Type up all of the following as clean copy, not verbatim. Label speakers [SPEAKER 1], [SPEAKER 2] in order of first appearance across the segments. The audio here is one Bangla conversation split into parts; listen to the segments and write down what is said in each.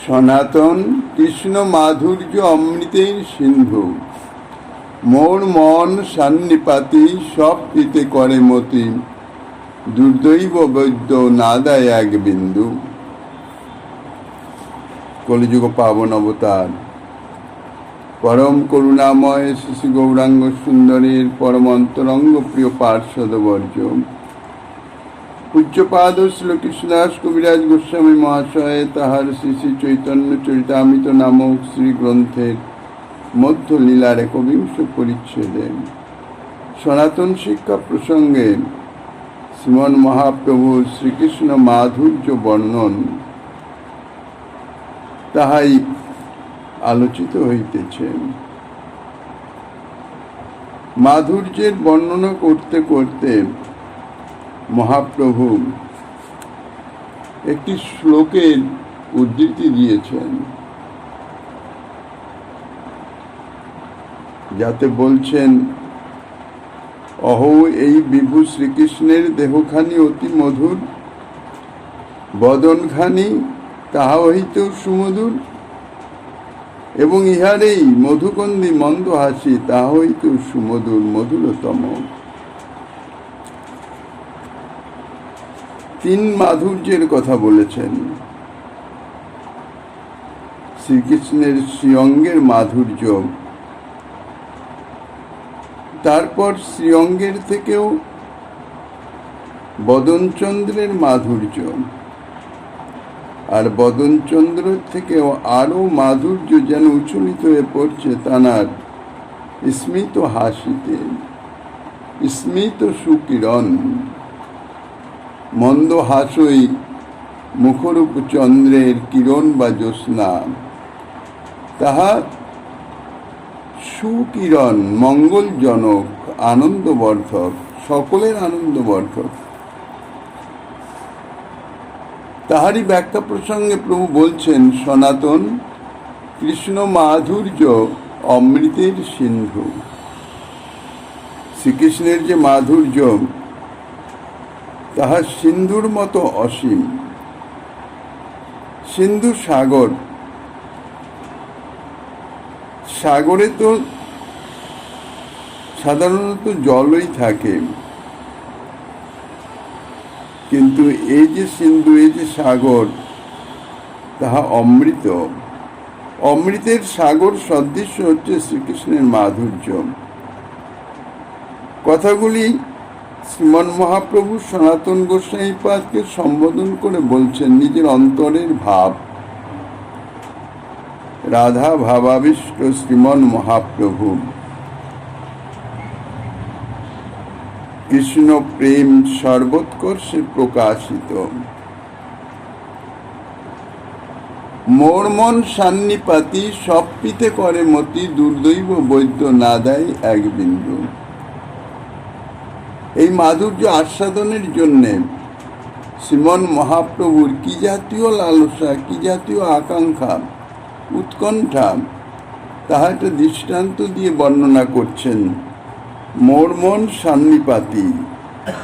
[SPEAKER 1] সনাতন কৃষ্ণ মাধুর্য অমৃতের সিন্ধু, মোর মন সান্নিপাতি সব পিতে করে মতি, দুর্দৈব বৈদ্য না দেয় এক বিন্দু। কলিযুগ পাবন অবতার পরম করুণাময় শ্রী গৌরাঙ্গ সুন্দরীর পরম অন্তরঙ্গ প্রিয় পার্শ্বদবর্য পূজ্যপাদ শ্রীকৃষ্ণদাস কবিরাজ গোস্বামী মহাশয় তাহার শ্রী শ্রী চৈতন্য চরিতামৃত নামক শ্রী গ্রন্থের মধ্য লীলার ১বিংশ পরিচ্ছেদে সনাতন শিক্ষা প্রসঙ্গে শ্রীমন মহাপ্রভু শ্রীকৃষ্ণ মাধুর্য বর্ণন তাহাই আলোচিত হইতেছে। মাধুর্যের বর্ণনা করতে করতে মহাপ্রভু একটি শ্লোকের উদ্ধৃতি দিয়েছেন, যাতে বলছেন, অহো এই বিভু শ্রীকৃষ্ণের দেহখানি অতি মধুর, বদনখানি তাহা হইতেও সুমধুর, এবং ইহার এই মধুকন্দী মন্দ হাসি তাহা হইতেও সুমধুর মধুরতম। তিন মাধুর্যের কথা বলেছেন। শ্রীকৃষ্ণের শ্রীঅঙ্গের মাধুর্য, তারপর শ্রীঅঙ্গের থেকেও বদনচন্দ্রের মাধুর্য, আর বদনচন্দ্র থেকেও আরো মাধুর্য যেন উচ্ছ্বলিত হয়ে পড়ছে তানার স্মিত হাসিতে, স্মিত সুকিরণ। মন্দ হাসই মুখরূপ চন্দ্রের কিরণ বা জ্যোৎস্না, তাহা সুকিরণ, মঙ্গলজনক, আনন্দবর্ধক, সকলের আনন্দবর্ধক। তাহারই ব্যাখ্যা প্রসঙ্গে প্রভু বলছেন, সনাতন কৃষ্ণ মাধুর্য অমৃতের সিন্ধু। শ্রীকৃষ্ণের যে মাধুর্য তাহা সিন্ধুর মতো অসীম। সিন্ধু সাগর, সাগরে তো সাধারণত জলই থাকে, কিন্তু এই যে সিন্ধু, এই যে সাগর, তাহা অমৃত। অমৃতের সাগর সদৃশ্য হচ্ছে শ্রীকৃষ্ণের মাধুর্য। কথাগুলি শ্রীমন মহাপ্রভু সনাতন গোস্বামীপাদকে সম্বোধন করে বলছেন নিজের অন্তরের ভাব। রাধা ভাবাবিষ্ট শ্রীমন মহাপ্রভু কৃষ্ণ প্রেম সর্বোৎকর্ষে প্রকাশিত। মোর মন সান্নিপাতি সব পিতে করে মতি, দুর্দৈব বৈদ্য না দেয় এক বিন্দু। এই মাধুর্য আস্বাদনের জন্যে শ্রীমন মহাপ্রভুর কি জাতীয় লালসা, কি জাতীয় আকাঙ্ক্ষা, উৎকণ্ঠা, তাহা একটা দৃষ্টান্ত দিয়ে বর্ণনা করছেন। মোর মন সান্নিপাতি,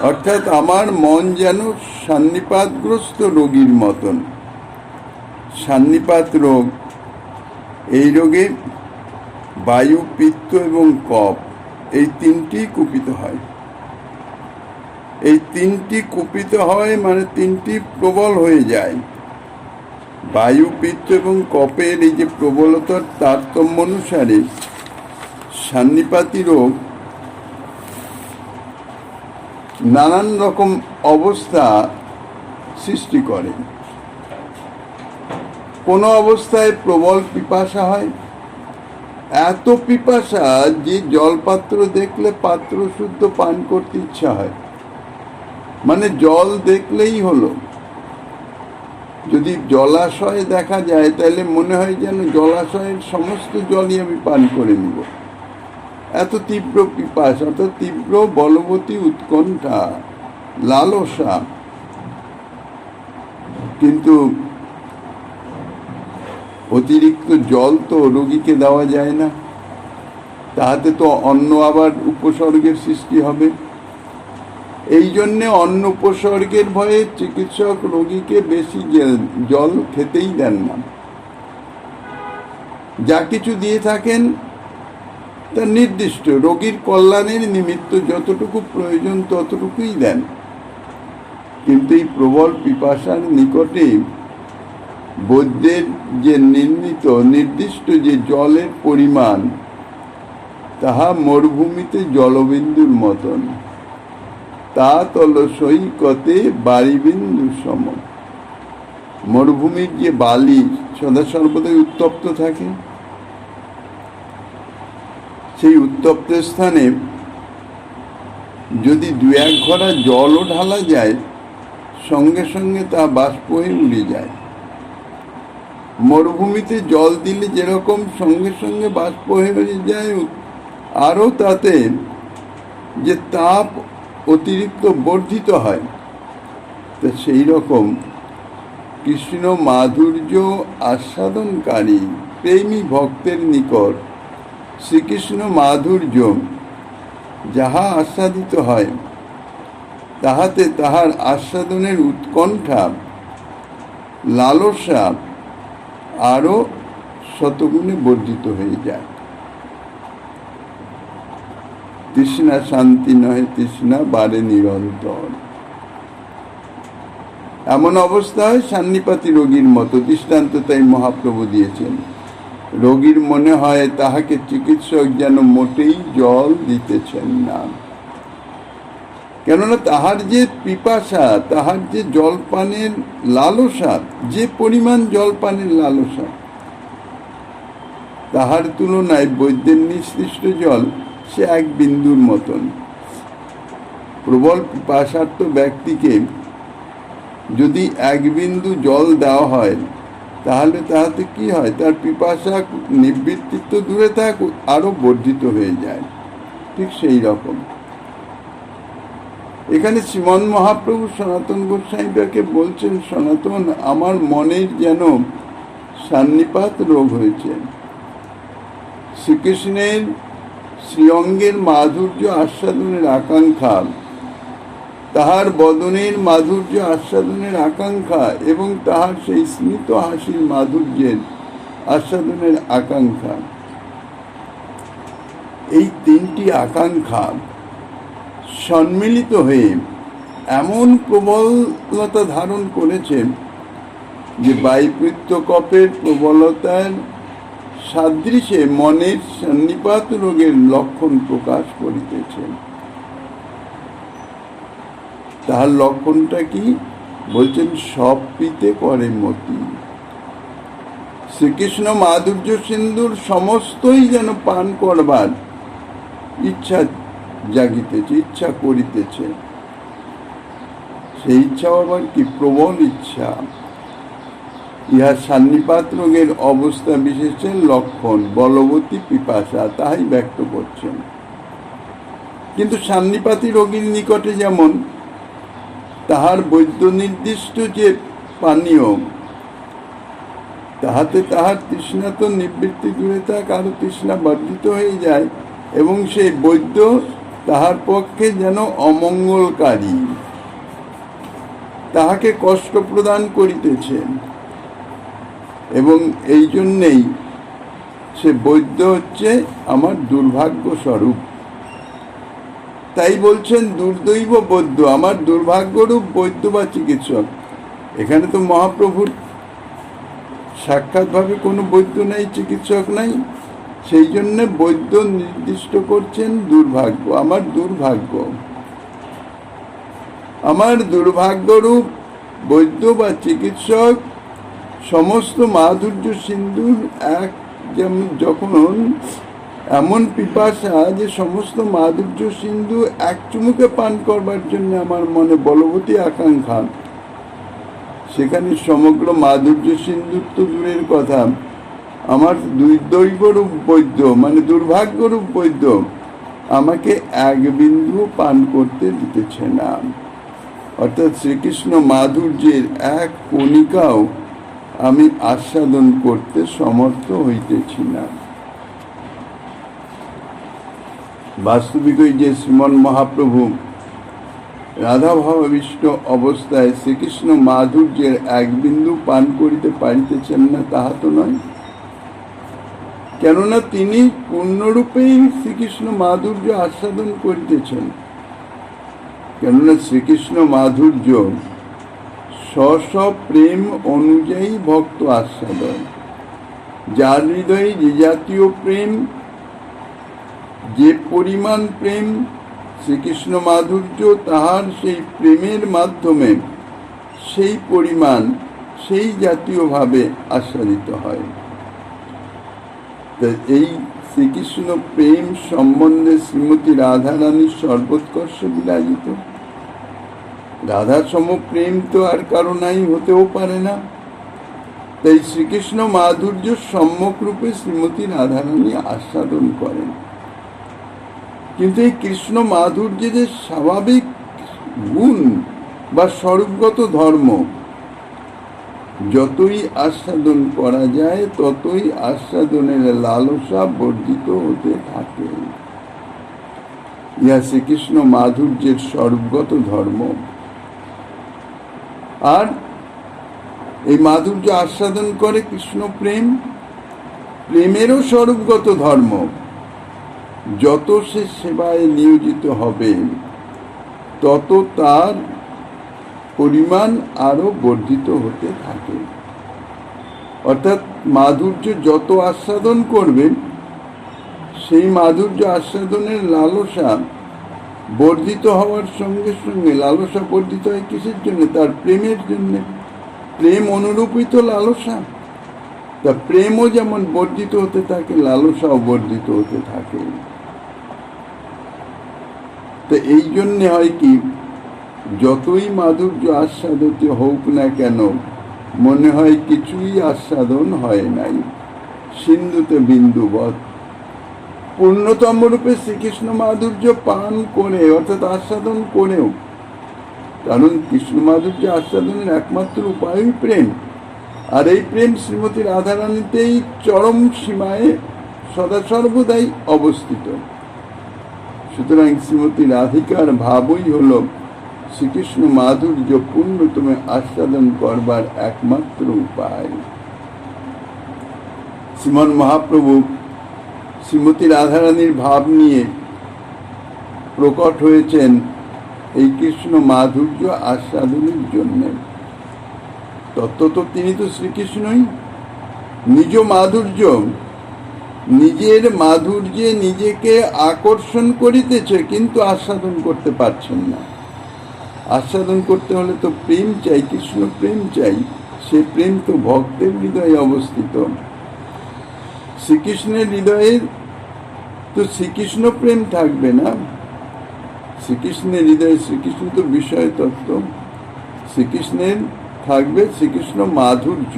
[SPEAKER 1] অর্থাৎ আমার মন যেন সান্নিপাতগ্রস্ত রোগীর মতন। সান্নিপাত রোগ, এই রোগে বায়ু, পিত্ত এবং কফ, এই তিনটি কুপিত হয়। এই তিনটি কুপিত হয় মানে তিনটি প্রবল হয়ে যায়। বায়ু, পিত্ত এবং কফের এই যে প্রবলতার তারতম্য অনুসারে সান্নিপাতি রোগ নানান রকম অবস্থা সৃষ্টি করে। কোনো অবস্থায় প্রবল পিপাসা হয়, এত পিপাসা যে জলপাত্র দেখলে পাত্র শুদ্ধ পান করতে ইচ্ছা হয়, মানে জল দেখলেই হলো। যদি জলাশয় দেখা যায় তাহলে মনে হয় যেন জলাশয়ের সমস্ত জলই আমি পান করে নিব, এত তীব্র পিপাসা, অর্থাৎ তীব্র বলবতী উৎকণ্ঠা, লালসা। কিন্তু অতিরিক্ত জল তো রোগীকে দেওয়া যায় না, তাহাতে তো অন্য আবার উপসর্গের সৃষ্টি হবে। এই জন্যে অন্ন উপসর্গের ভয়ে চিকিৎসক রোগীকে বেশি জল খেতেই দেন না। যা কিছু দিয়ে থাকেন তা নির্দিষ্ট রোগীর কল্যাণের নিমিত্ত যতটুকু প্রয়োজন ততটুকুই দেন। কিন্তু এই প্রবল পিপাসার নিকটে বৈদ্যের যে নির্দিষ্ট যে জলের পরিমাণ, তাহা মরুভূমিতে জলবিন্দুর মতন, তা তল সৈকতে বারিবিন্দু সম। মরুভূমির যে বালি সদা সর্বদাই উত্তপ্ত থাকে, সেই উত্তপ্ত স্থানে যদি 2-1 ঘড়া জলও ঢালা যায়, সঙ্গে সঙ্গে তা বাষ্প হয়ে উড়ে যায়। মরুভূমিতে জল দিলে যেরকম সঙ্গে সঙ্গে বাষ্প হয়ে যায়, আরও তাতে যে তাপ অতিরিক্ত বর্ধিত হয়, তা সেই রকম কৃষ্ণ মাধুর্য আস্বাদনকারী প্রেমী ভক্তের নিকট শ্রীকৃষ্ণ মাধুর্য যাহা আস্বাদিত হয়, তাহাতে তাহার আস্বাদনের উৎকণ্ঠা লালসা আরও শতগুণে বর্ধিত হয়ে যায়। তৃষ্ণা শান্তি নহে, তৃষ্ণা বাড়ে নিরন্তর। এমন অবস্থা হয় সান্নিপাতি রোগীর মতো। দৃষ্টান্ত তাই মহাপ্রভু দিয়েছেন। রোগীর মনে হয় তাহাকে চিকিৎসক যেন মোটেই জল দিতেছেন না, কেননা তাহার যে পিপাসা, তাহার যে জলপানের লালসা, যে পরিমাণ জলপানের লালসা, তাহার তুলনায় বৈদ্যের নিঃসৃষ্ট জল সে 1 বিন্দুর মতন। প্রবল পিপাসার্থ ব্যক্তিকে যদি 1 বিন্দু জল দেওয়া হয়, তাহলে তাহাতে কি হয়? তার পিপাসা নিবৃত্তি তো দূরে থাক, আরো বর্ধিত হয়ে যায়। ঠিক সেই রকম এখানে শ্রীমন মহাপ্রভু সনাতন গোস্বামীকে বলছেন, সনাতন, আমার মনের যেন সান্নিপাত রোগ হয়েছে। শ্রীকৃষ্ণের শ্রীঅঙ্গের মাধুর্য আস্বাদনের আকাঙ্ক্ষা, তাহার বদনের মাধুর্য আস্বাদনের আকাঙ্ক্ষা এবং তাহার সেই স্মিত হাসির মাধুর্যের আস্বাদনের আকাঙ্ক্ষা, এই 3টি আকাঙ্ক্ষা সম্মিলিত হয়ে এমন প্রবলতা ধারণ করেছে যে বায়ুপিত্ত কফের প্রবলতার সাদৃশ্যে মনের সন্নিপাত রোগের লক্ষণ প্রকাশ করিতেছে। তাহার লক্ষণটা কি? বলছেন, সব পিতে করে মতি। শ্রীকৃষ্ণ মাধুর্য সিন্ধুর সমস্তই যেন পান করবার ইচ্ছা জাগিতেছে, ইচ্ছা করিতেছে। সেই ইচ্ছা আবার কি? প্রবল ইচ্ছা। ইহা সান্নিপাত রোগের অবস্থা বিশেষের লক্ষণ, বলবতী পিপাসা, তাহাই ব্যক্ত করছেন। কিন্তু সান্নিপাতী রোগীর নিকটে যেমন তাহার বৈদ্য নির্দিষ্ট যে পানীয়, তাহাতে তাহার তৃষ্ণা তো নিবৃত্তি দূরে থাক, আরো তৃষ্ণা বর্ধিত হয়ে যায়, এবং সেই বৈদ্য তাহার পক্ষে যেন অমঙ্গলকারী, তাহাকে কষ্ট প্রদান করিতেছেন। এবং এই জন্যেই সে বৈদ্য হচ্ছে আমার দুর্ভাগ্য স্বরূপ। তাই বলছেন, দুর্দৈব বৈদ্য, আমার দুর্ভাগ্যরূপ বৈদ্য বা চিকিৎসক। এখানে তো মহাপ্রভুর সাক্ষাৎভাবে কোনো বৈদ্য নাই, চিকিৎসক নাই, সেই জন্য বৈদ্য নির্দিষ্ট করছেন দুর্ভাগ্য, আমার দুর্ভাগ্য। আমার দুর্ভাগ্যরূপ বৈদ্য বা চিকিৎসক সমস্ত মাধুর্য সিন্ধুর যখন এমন পিপাসা যে সমস্ত মাধুর্য সিন্ধু এক চুমুকে পান করবার জন্য আমার মনে বলবতী আকাঙ্ক্ষা, সেখানে সমগ্র মাধুর্য সিন্ধুর তো দূরের কথা, আমার দৈবরূপ বৈদ্য মানে দুর্ভাগ্যরূপ বৈদ্য আমাকে 1 বিন্দু পান করতে দিতেছে না। অর্থাৎ শ্রীকৃষ্ণ মাধুর্যের 1 কণিকাও আমি আস্বাদন করতে সমর্থ হইতেছি না। বাস্তবিকই যে শ্রীমন মহাপ্রভু রাধাভাবাবিষ্ট অবস্থায় শ্রীকৃষ্ণ মাধুর্যের 1 বিন্দু পান করিতে পারিতেছেন না, তাহা তো নয়। কেননা তিনি পূর্ণরূপেই শ্রীকৃষ্ণ মাধুর্য আস্বাদন করিতেছেন। কেননা শ্রীকৃষ্ণ মাধুর্য স্ব প্রেম অনুযায়ী ভক্ত আস্বাদন। যার হৃদয়ে যে জাতীয় প্রেম, যে পরিমাণ প্রেম, শ্রীকৃষ্ণ মাধুর্য তাহার সেই প্রেমের মাধ্যমে সেই পরিমাণ সেই জাতীয়ভাবে আস্বাদিত হয়। এই শ্রীকৃষ্ণ প্রেম সম্বন্ধে শ্রীমতী রাধারানীর সর্বোৎকর্ষ বিরাজিত। রাধা সম প্রেম তো আর কারো নাই, হতেও পারে না। তাই শ্রীকৃষ্ণ মাধুর্য সম্যক রূপে শ্রীমতী রাধারানী আস্বাদন করেন। কিন্তু এই কৃষ্ণ মাধুর্যের যে স্বাভাবিক গুণ বা স্বরূপগত ধর্ম, যতই আস্বাদন করা যায় ততই আস্বাদনের লালসা বর্ধিত হতে থাকে। ইহা শ্রীকৃষ্ণ মাধুর্যের স্বরূপগত ধর্ম। আর এই মাধুর্য আস্বাদন করে কৃষ্ণ প্রেম, প্রেমেরও স্বরূপগত ধর্ম। যত সে সেবায় নিয়োজিত হবে তত তার পরিমাণ আরো বর্ধিত হতে থাকে। অর্থাৎ মাধুর্য যত আস্বাদন করবে সেই মাধুর্য আস্বাদনের লালসা বর্ধিত হওয়ার সঙ্গে সঙ্গে, লালসা বর্ধিত হয় কিসের জন্য? তার প্রেমের জন্য। প্রেম অনুরূপিত লালসা। তা প্রেমও যেমন বর্ধিত হতে থাকে, লালসাও বর্ধিত হতে থাকে। তো এই জন্যে হয় কি, যতই মাধুর্য আস্বাদিত হোক না কেন মনে হয় কিছুই আস্বাদন হয় নাই, সিন্ধুতে বিন্দুবৎ। পূর্ণতম রূপে শ্রীকৃষ্ণ মাধুর্য পান করে অর্থাৎ আস্বাদন করেও, কারণ কৃষ্ণ মাধুর্য আস্বাদনের একমাত্র উপায়ই প্রেম। আর এই প্রেম শ্রীমতী রাধারানীতেই চরম সীমায় সদা সর্বদাই অবস্থিত। সুতরাং শ্রীমতী রাধিকার ভাবই হল শ্রীকৃষ্ণ মাধুর্য পূর্ণতম আস্বাদন করবার একমাত্র উপায়। শ্রীমন মহাপ্রভু শ্রীমতী রাধারানীর ভাব নিয়ে প্রকট হয়েছেন এই কৃষ্ণ মাধুর্য আস্বাদনের জন্য। তত্ত্বত তিনি তো শ্রীকৃষ্ণই। নিজ মাধুর্য, নিজের মাধুর্যে নিজেকে আকর্ষণ করিতেছে, কিন্তু আস্বাদন করতে পারছেন না। আস্বাদন করতে হলে তো প্রেম চাই, কৃষ্ণ প্রেম চাই। সে প্রেম তো ভক্তের হৃদয়ে অবস্থিত। শ্রীকৃষ্ণের হৃদয়ে তো শ্রীকৃষ্ণ প্রেম থাকবে না। শ্রীকৃষ্ণের হৃদয়ে, শ্রীকৃষ্ণ তো বিষয় তত্ত্ব, শ্রীকৃষ্ণের থাকবে শ্রীকৃষ্ণ মাধুর্য,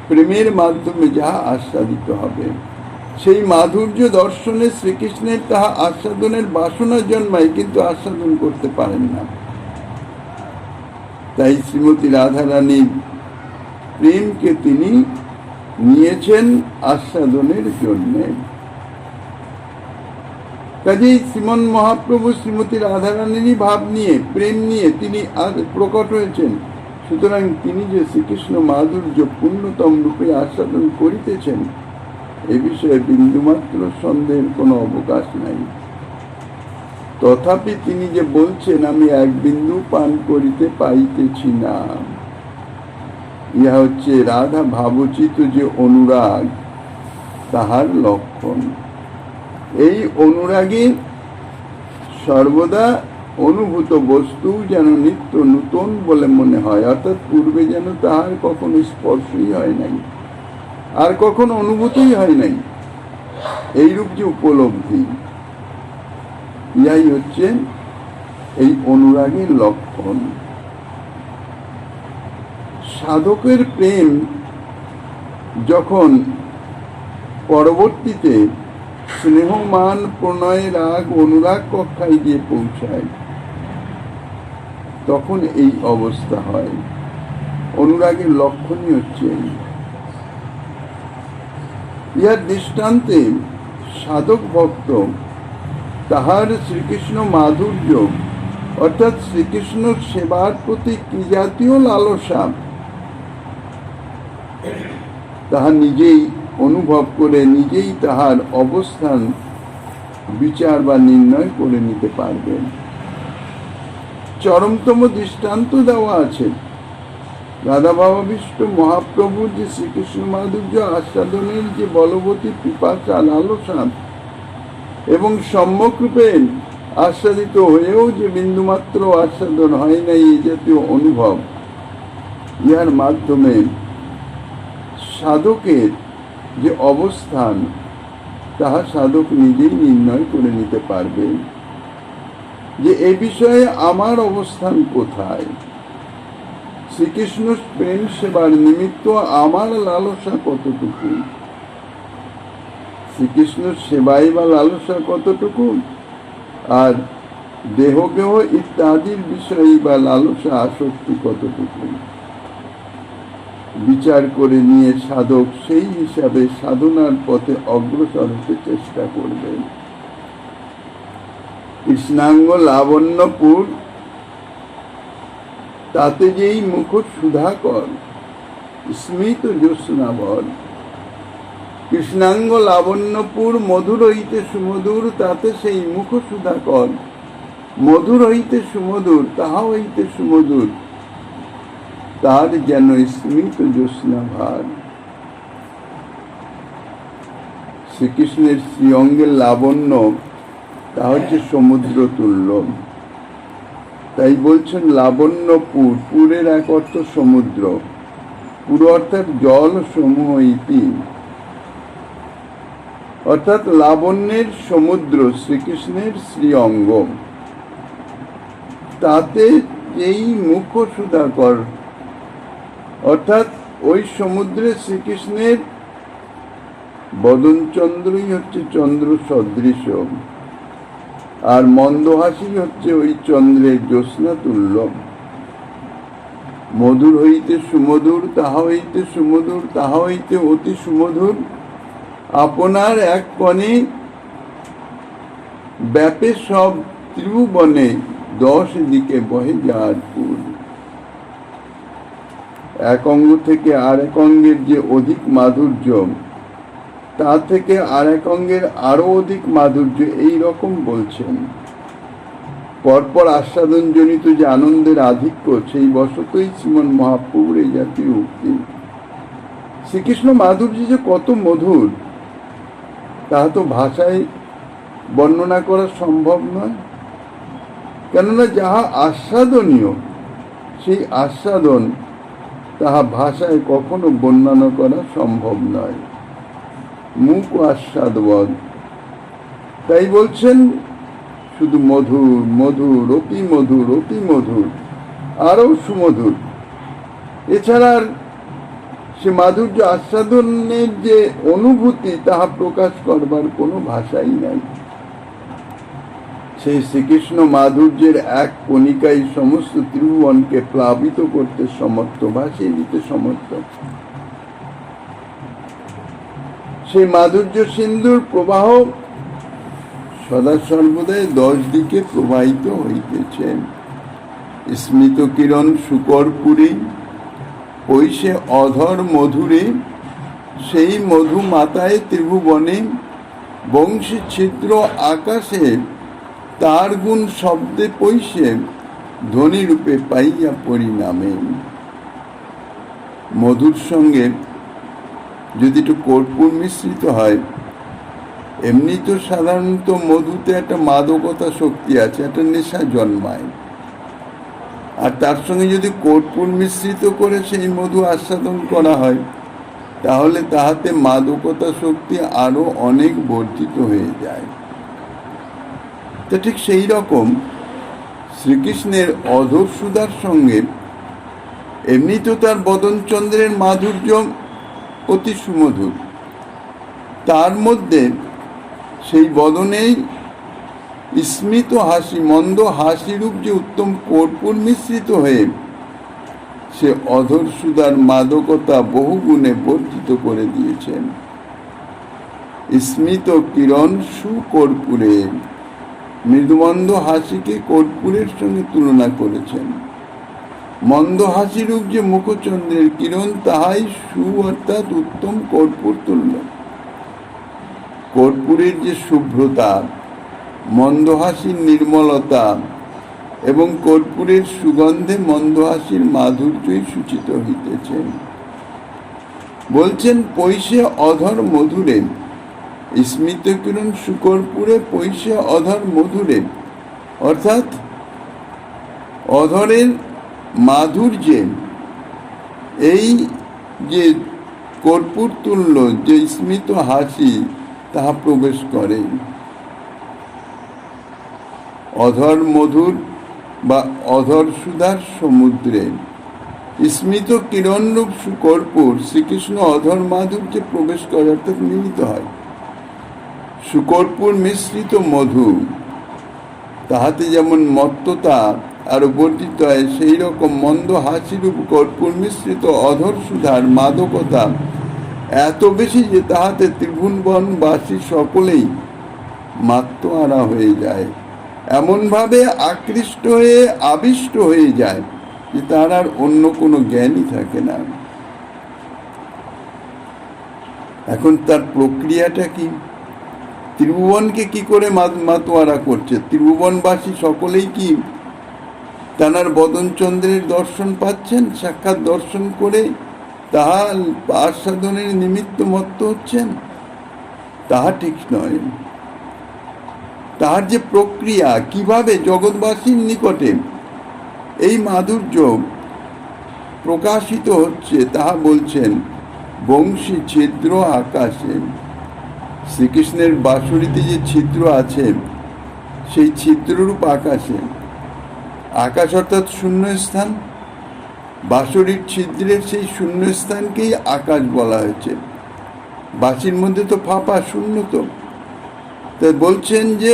[SPEAKER 1] প্রেমের মাধ্যমে যাহা আস্বাদিত হবে। সেই মাধুর্য দর্শনে শ্রীকৃষ্ণের তাহা আস্বাদনের বাসনা জন্মায়, কিন্তু আস্বাদন করতে পারেন না। তাই শ্রীমতী রাধারানীর প্রেমকে তিনি নিয়েছেন আস্বাদনের জন্য। কাজেই শ্রীমন মহাপ্রভু শ্রীমতী রাধারানীরই ভাব নিয়ে, প্রেম নিয়ে তিনি আর প্রকট হয়েছেন। সুতরাং তিনি যে শ্রীকৃষ্ণ মাধুর্য পূর্ণতম রূপে আস্বাদন করিতেছেন এ বিষয়ে বিন্দুমাত্র সন্দেহের কোনো অবকাশ নাই। তথাপি তিনি যে বলছেন আমি এক বিন্দু পান করিতে পাইতেছি না, ইহা হচ্ছে রাধা ভাবোচিত যে অনুরাগ তাহার লক্ষণ। এই অনুরাগী সর্বদা অনুভূত বস্তু যেন নিত্য নূতন বলে মনে হয়, অর্থাৎ পূর্বে যেন তাহার কখনো স্পর্শই হয় নাই, আর কখনো অনুভূতই হয় নাই। এইরূপ যে উপলব্ধি, ইহাই হচ্ছে এই অনুরাগের লক্ষণ। সাধকের প্রেম যখন পরবর্তীতে স্নেহমান প্রণয় রাগ অনুরাগ কক্ষায় গিয়ে পৌঁছায়, তখন এই অবস্থা হয়। অনুরাগের লক্ষণই হচ্ছে ইহার দৃষ্টান্তে সাধক ভক্ত তাহার শ্রীকৃষ্ণ মাধুর্য অর্থাৎ শ্রীকৃষ্ণ সেবার প্রতি কি জাতীয় লালসা তাহা নিজেই অনুভব করে নিজেই তাহার অবস্থান বিচার বা নির্ণয় করে নিতে পারবেন। চরমতম দৃষ্টান্ত দেওয়া আছে রাধা ভাবাবিষ্ট মহাপ্রভুর যে শ্রীকৃষ্ণ মাধুর্য আস্বাদনের যে বলবতী পিপাসা লালসা এবং সম্যকরূপে আস্বাদিত হয়েও যে বিন্দুমাত্র আস্বাদন হয় নাই এই জাতীয় অনুভব, ইহার মাধ্যমে সাধকের যে অবস্থান তাহা সাধক নিজেই নির্ণয় করে নিতে পারবে যে এ বিষয়ে আমার অবস্থান কোথায়, শ্রীকৃষ্ণ প্রেম সেবার নিমিত্ত আমার লালসা কতটুকু, শ্রীকৃষ্ণ সেবাই বা লালসা কতটুকু, আর দেহগেহ ইত্যাদির বিষয়ে বা লালসা আসক্তি কতটুকু, বিচার করে নিয়ে সাধক সেই হিসাবে সাধনার পথে অগ্রসর হতে চেষ্টা করবেন। কৃষ্ণাঙ্গ লাবণ্যপুর তাতে যেই মুখর সুধাকর স্মিত জ্যোৎস্নাভর, কৃষ্ণাঙ্গ লাবণ্যপুর মধুর হইতে সুমধুর তাতে সেই মুখ সুধাকর, মধুর হইতে সুমধুর তাহা হইতে সুমধুর তার যেন স্মিত জ্যোৎস্নাভার। শ্রীকৃষ্ণের শ্রীঅঙ্গের লাবণ্য তা হচ্ছে সমুদ্র তুল্য। তাই বলছেন লাবণ্যপুর, পুরের এক অর্থ সমুদ্র, পুর অর্থাৎ জল সমূহ ইতি, অর্থাৎ লাবণ্যের সমুদ্র শ্রীকৃষ্ণের শ্রীঅঙ্গ, তাতে এই মুখ সুধাকর, অর্থাৎ ওই সমুদ্রে শ্রীকৃষ্ণের বদন চন্দ্রই হচ্ছে চন্দ্র সদৃশ, আর মন্দহাসি হচ্ছে ওই চন্দ্রের জ্যোৎস্না তুল্য। মধুর হইতে সুমধুর তাহা হইতে সুমধুর তাহা হইতে অতি সুমধুর, আপনার এক কণে ব্যাপে সব ত্রিভুবনে 10 দিকে বহে যার ফুল। এক অঙ্গ থেকে আর এক অঙ্গের যে অধিক মাধুর্য, তা থেকে আর এক অঙ্গের আরো অধিক মাধুর্য, এই রকম বলছেন। পরপর আস্বাদন জনিত যে আনন্দের আধিক্য, সেই বশতই শ্রীমন মহাপ্রভুর এই জাতীয় উক্তি। শ্রীকৃষ্ণ মাধুর্য যে কত মধুর তাহা তো ভাষায় বর্ণনা করা সম্ভব নয়, কেননা যাহা আস্বাদনীয় সেই আস্বাদন তাহা ভাষায় কখনো বর্ণনা করা সম্ভব নয়। মুখ আস্বাদবদ, তাই বলছেন শুধু মধুর মধুর অতি মধুর অতি মধুর আরও সুমধুর। এছাড়া সে মাধুর্য আস্বাদনের যে অনুভূতি তাহা প্রকাশ করবার কোনো ভাষাই নাই। সেই শ্রীকৃষ্ণ মাধুর্যের এক কণিকাই সমস্ত ত্রিভুবনকে প্লাবিত করতে সমর্থ, ভাসিয়ে দিতে সমর্থ। সেই মাধুর্য সিন্ধুর প্রবাহ সদা সর্বদাই 10 দিকে প্রবাহিত হইতেছে। স্মিত কিরণ শুকরপুরী পৈশে অধর মধুরে, সেই মধু মাতায় ত্রিভুবনে, বংশী ছিদ্র আকাশে তার গুণ শব্দে পৈশে, ধ্বনি রূপে পাইয়া পরিণামে। মধুর সঙ্গে যদি একটু কর্পূর মিশ্রিত হয়, এমনি তো সাধারণত মধুতে একটা মাদকতা শক্তি আছে, একটা নেশা জন্মায়, আর তার সঙ্গে যদি কর্পূর মিশ্রিত করে সেই মধু আস্বাদন করা হয়, তাহলে তাহাতে মাদকতা শক্তি আরো অনেক বর্ধিত হয়ে যায়। তো ঠিক সেই রকম শ্রীকৃষ্ণের অধর সুধার সঙ্গে এমনি তো তার বদন চন্দ্রের মাধুর্য অতি সুমধুর, তার মধ্যে সেই বদনেই স্মিত হাসি, মন্দ হাসিরূপ যে উত্তম কর্পূর মিশ্রিত হয়ে সে অধর সুধার মাদকতা বহু গুণে বর্ধিত করে দিয়েছেন। স্মিত কিরণ সুকর্পূরে, মৃদুমন্দ হাসিকে কর্পূরের সঙ্গে তুলনা করেছেন। মন্দ হাসিরূপ যে মুখচন্দ্রের কিরণ, তাহাই অর্থাৎ উত্তম কর্পূর তুল্য। কর্পূরের যে শুভ্রতা, মন্দহাসির নির্মলতা এবং কর্পূরের সুগন্ধে মন্দহাসির মাধুর্যই সূচিত হইতেছে। বলছেন পৈশে অধর মধুরে, স্মিত কিরণ সুকর্পূরে পৈশে অধর মধুরে, অর্থাৎ অধরের মাধুর্যে এই যে কর্পূর তুল্য যে স্মিত হাসি তাহা প্রবেশ করে। অধর মধুর বা অধর সুধার সমুদ্রে স্মিত কিরণরূপ সুকর্পূর শ্রীকৃষ্ণ অধর মাধুর্যে প্রবেশ করে, অর্থাৎ মিলিত হয়। সুকর্পূর মিশ্রিত মধু, তাহাতে যেমন মত্ততা আরো বর্ধিত হয়, সেই রকম মন্দ হাসিরূপ কর্পূর মিশ্রিত অধর সুধার মাদকতা এত বেশি যে তাহাতে ত্রিভুবনবাসী সকলেই মাত্তহারা হয়ে যায়, এমনভাবে আকৃষ্ট হয়ে আবিষ্ট হয়ে যায় যে তার আর অন্য কোনো জ্ঞানই থাকে না। এখন তার প্রক্রিয়াটা কি? ত্রিভুবনকে কি করে মাতোয়ারা করছে? ত্রিভুবনবাসী সকলেই কি তাঁর বদনচন্দ্রের দর্শন পাচ্ছেন? সাক্ষাৎ দর্শন করে তাহা আস্বাদনের নিমিত্ত মত্ত হচ্ছেন? তাহা ঠিক নয়। তাহার যে প্রক্রিয়া, কিভাবে জগৎবাসীর নিকটে এই মাধুর্য প্রকাশিত হচ্ছে তাহা বলছেন বংশী ছিদ্র আকাশে। শ্রীকৃষ্ণের বাঁশুড়িতে যে ছিদ্র আছে সেই ছিদ্ররূপ আকাশে, আকাশ অর্থাৎ শূন্যস্থান, বাঁশুড়ির ছিদ্রের সেই শূন্যস্থানকেই আকাশ বলা হয়েছে। বাঁশির মধ্যে তো ফাঁপা, শূন্য তো, তাই বলছেন যে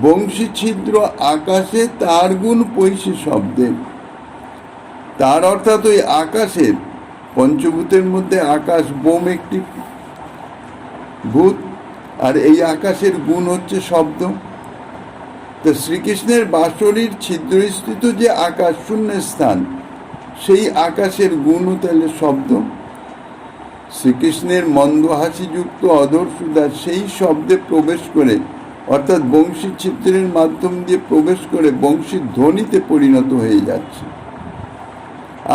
[SPEAKER 1] বংশী ছিদ্র আকাশে তার গুণ পৈশী শব্দে। তার অর্থাৎ ওই আকাশের, পঞ্চভূতের মধ্যে আকাশ বোম একটি ভূত, আর এই আকাশের গুণ হচ্ছে শব্দ। তো শ্রীকৃষ্ণের বাঁশরীর ছিদ্রস্থিত যে আকাশ শূন্য স্থান, সেই আকাশের গুণও তাহলে শব্দ। শ্রীকৃষ্ণের মন্দ হাসিযুক্ত অধর সুধা সেই শব্দে প্রবেশ করে, অর্থাৎ বংশী ছিদ্রের মাধ্যম দিয়ে প্রবেশ করে বংশীর ধ্বনিতে পরিণত হয়ে যাচ্ছে।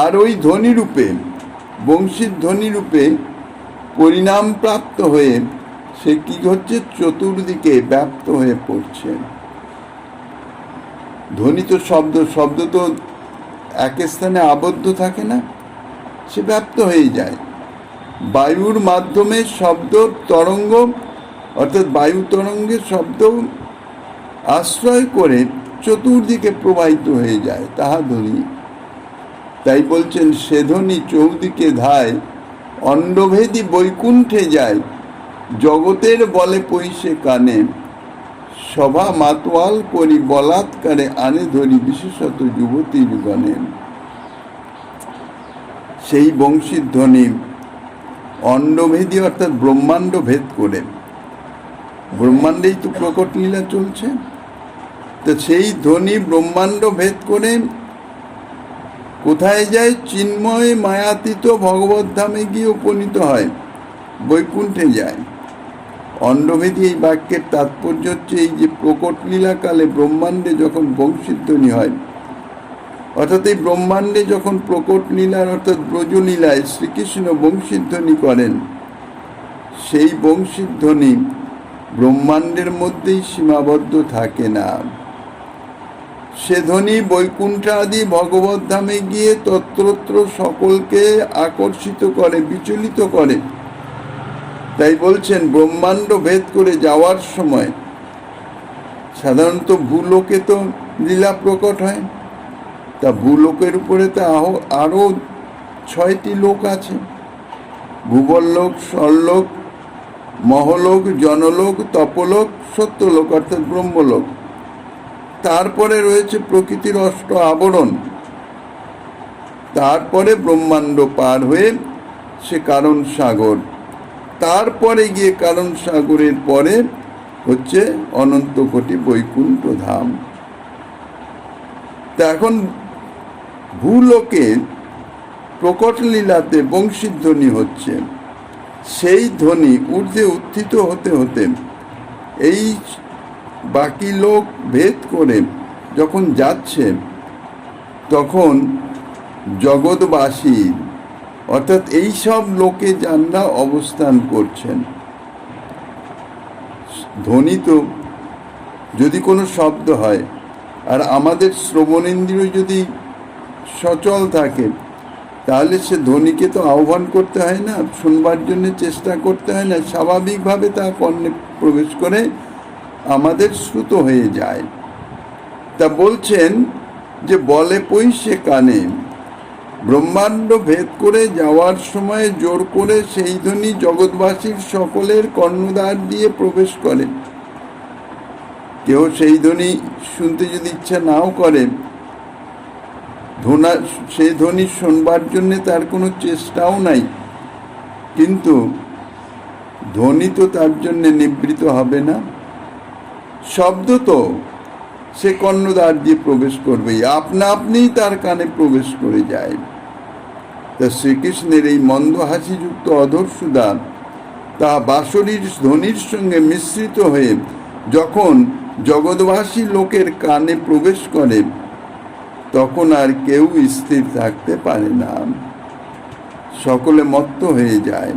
[SPEAKER 1] আর ওই ধ্বনিরূপে, বংশীর ধ্বনিরূপে পরিণাম প্রাপ্ত হয়ে সে কি হচ্ছে? চতুর্দিকে ব্যাপ্ত হয়ে পড়ছে। ধ্বনি তো শব্দ, শব্দ তো এক স্থানে আবদ্ধ থাকে না, সে ব্যাপ্ত হয়ে যায়। বায়ুর মাধ্যমে শব্দ তরঙ্গ, অর্থাৎ বায়ু তরঙ্গের শব্দ আশ্রয় করে চতুর্দিকে প্রবাহিত হয়ে যায়, তাহা ধ্বনি। তাই বলছেন সে ধ্বনি চৌদিকে ধায়, অন্ডভেদী বৈকুণ্ঠে যায়, জগতের বলে পৈশে কানে, সভা মাতোয়াল করি বলাৎকারে আনে ধরি বিশেষত যুবতীর গণে। সেই বংশীর ধ্বনি অন্ডভেদী অর্থাৎ ব্রহ্মাণ্ড ভেদ করে, ব্রহ্মাণ্ডেই তো প্রকট লীলা চলছে, তো সেই ধ্বনি ব্রহ্মাণ্ড ভেদ করে কোথায় যায়? চিন্ময় মায়াতীত ভগবত ধামে গিয়ে উপনীত হয়, বৈকুণ্ঠে যায়। অন্ডভেদী এই বাক্যের তাৎপর্য হচ্ছে এই যে প্রকট লীলাকালে ব্রহ্মাণ্ডে যখন বংশীধ্বনি হয়, অর্থাৎ এই ব্রহ্মাণ্ডে যখন প্রকট লীলার অর্থাৎ ব্রজলীলায় শ্রীকৃষ্ণ বংশীধ্বনি করেন, সেই বংশীধ্বনি ব্রহ্মাণ্ডের মধ্যেই সীমাবদ্ধ থাকে না। সে ধ্বনি বৈকুণ্ঠাদি ভগবত ধামে গিয়ে তত্রত্র সকলকে আকর্ষিত করে, বিচলিত করে। তাই বলছেন ব্রহ্মাণ্ড ভেদ করে যাওয়ার সময় সাধারণত ভূলোকে তো লীলা প্রকট হয়, তা ভূলোকের উপরে তো আরো 6টি লোক আছে, ভূবরলোক, স্বর্লোক, মহলোক, জনলোক, তপলোক, সত্যলোক অর্থাৎ ব্রহ্মলোক। তারপরে রয়েছে প্রকৃতির 8 আবরণ। তারপরে ব্রহ্মাণ্ড পার হয়ে সে কারণ সাগর, তারপরে গিয়ে কারণ সাগরের পরে হচ্ছে অনন্ত কোটি বৈকুণ্ঠ ধাম। তা এখন ভূলোকে প্রকট লীলাতে বংশীধ্বনি হচ্ছে। সেই ধ্বনি ঊর্ধ্বে উত্থিত হতে হতে এই বাকি লোক ভেদ করে যখন যাচ্ছে, তখন জগৎবাসী অর্থাৎ এই সব লোকে যারা অবস্থান করছেন, ধ্বনি তো যদি কোনো শব্দ হয় আর আমাদের শ্রবণেন্দ্রিয় যদি সচল থাকে, তাহলে সে ধ্বনিকে তো আহ্বান করতে হয় না, শুনবার জন্য চেষ্টা করতে হয় না, স্বাভাবিকভাবে তা কর্ণে প্রবেশ করে আমাদের শ্রুত হয়ে যায়। তা বলছেন যে বলে পৈশে কানে, ব্রহ্মাণ্ড ভেদ করে যাওয়ার সময় জোর করে সেই ধ্বনি জগৎবাসীর সকলের কর্ণদ্বার দিয়ে প্রবেশ করে। কেউ সেই ধ্বনি শুনতে যদি ইচ্ছা নাও করে, সেই ধ্বনি শোনবার জন্য তার কোনো চেষ্টাও নাই, কিন্তু ধ্বনি তো তার জন্য নিবৃত হবে না, শব্দ তো সে কর্ণদ্বার দিয়ে প্রবেশ করবেই, আপনা আপনিই তার কানে প্রবেশ করে যায়। তা শ্রীকৃষ্ণের এই মন্দ হাসিযুক্ত অধর সুধা তা বাঁশরীর ধ্বনির সঙ্গে মিশ্রিত হয়ে যখন জগৎবাসী লোকের কানে প্রবেশ করে, তখন আর কেউ স্থির থাকতে পারে না, সকলে মত্ত হয়ে যায়।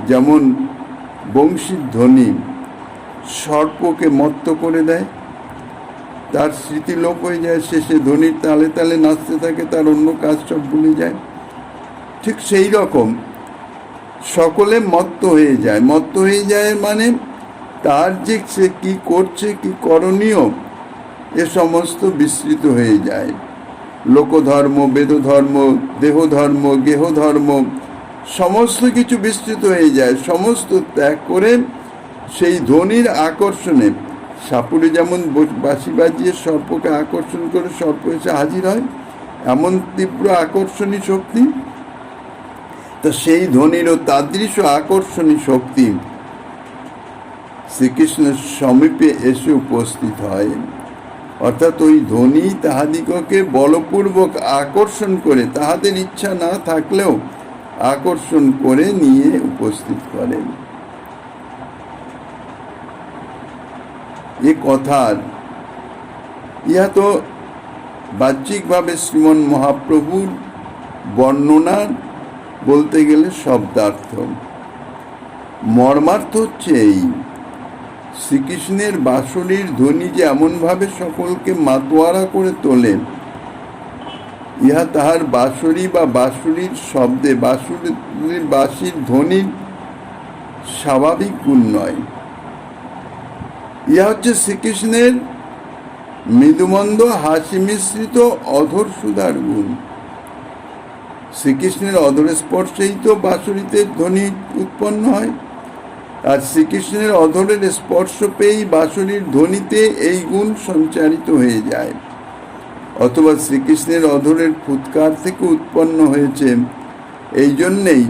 [SPEAKER 1] যেমন বংশীর ধ্বনি সর্পকে মত্ত করে দেয়, তার স্মৃতি লোপ হয়ে যায়, শেষে ধ্বনির তালে তালে নাচতে থাকে, তার অন্য কাজ সব ভুলে যায়। ঠিক সেই রকম সকলে মত্ত হয়ে যায়। মত্ত হয়ে যায় মানে তার যে সে কী করছে, কী করণীয়, এ সমস্ত বিস্মৃত হয়ে যায়। লোকধর্ম, বেদধর্ম, দেহধর্ম, গেহধর্ম সমস্ত কিছু বিস্তৃত হয়ে যায়। সমস্ত ত্যাগ করে সেই ধ্বনির আকর্ষণে, সাপুরে যেমন বাঁশি বাজিয়ে সর্পকে আকর্ষণ করে সর্প এসে হাজির হয়, এমন তীব্র আকর্ষণী শক্তি, তা সেই ধ্বনিরও তাদৃশ আকর্ষণী শক্তি শ্রীকৃষ্ণের সমীপে এসে উপস্থিত হয়। অর্থাৎ ওই ধ্বনি তাহাদিগকে বলপূর্বক আকর্ষণ করে, তাহাদের ইচ্ছা না থাকলেও আকর্ষণ করে নিয়ে উপস্থিত করেন। এ কথার ইহা তো বাহ্যিকভাবে শ্রীমন মহাপ্রভুর বর্ণনার বলতে গেলে শব্দার্থ। মর্মার্থ হচ্ছে এই, শ্রীকৃষ্ণের বাঁশরীর ধ্বনি যে এমনভাবে সকলকে মাতোয়ারা করে তোলে, ইহা তাহার বাঁশরী বা বাঁশরীর শব্দে বাঁশির ধ্বনির স্বাভাবিক গুণ নয়। ইহা হচ্ছে শ্রীকৃষ্ণের মৃদুমন্দ হাসি মিশ্রিত অধর সুধার গুণ। শ্রীকৃষ্ণের অধর স্পর্শেই তো বাঁশরীতে ধ্বনি উৎপন্ন হয়, আর শ্রীকৃষ্ণের অধরের স্পর্শ পেয়েই বাঁশরীর ধ্বনিতে এই গুণ সঞ্চারিত হয়ে যায়। অথবা শ্রীকৃষ্ণের অধরের ফুৎকার থেকে উৎপন্ন হয়েছে, এই জন্যেই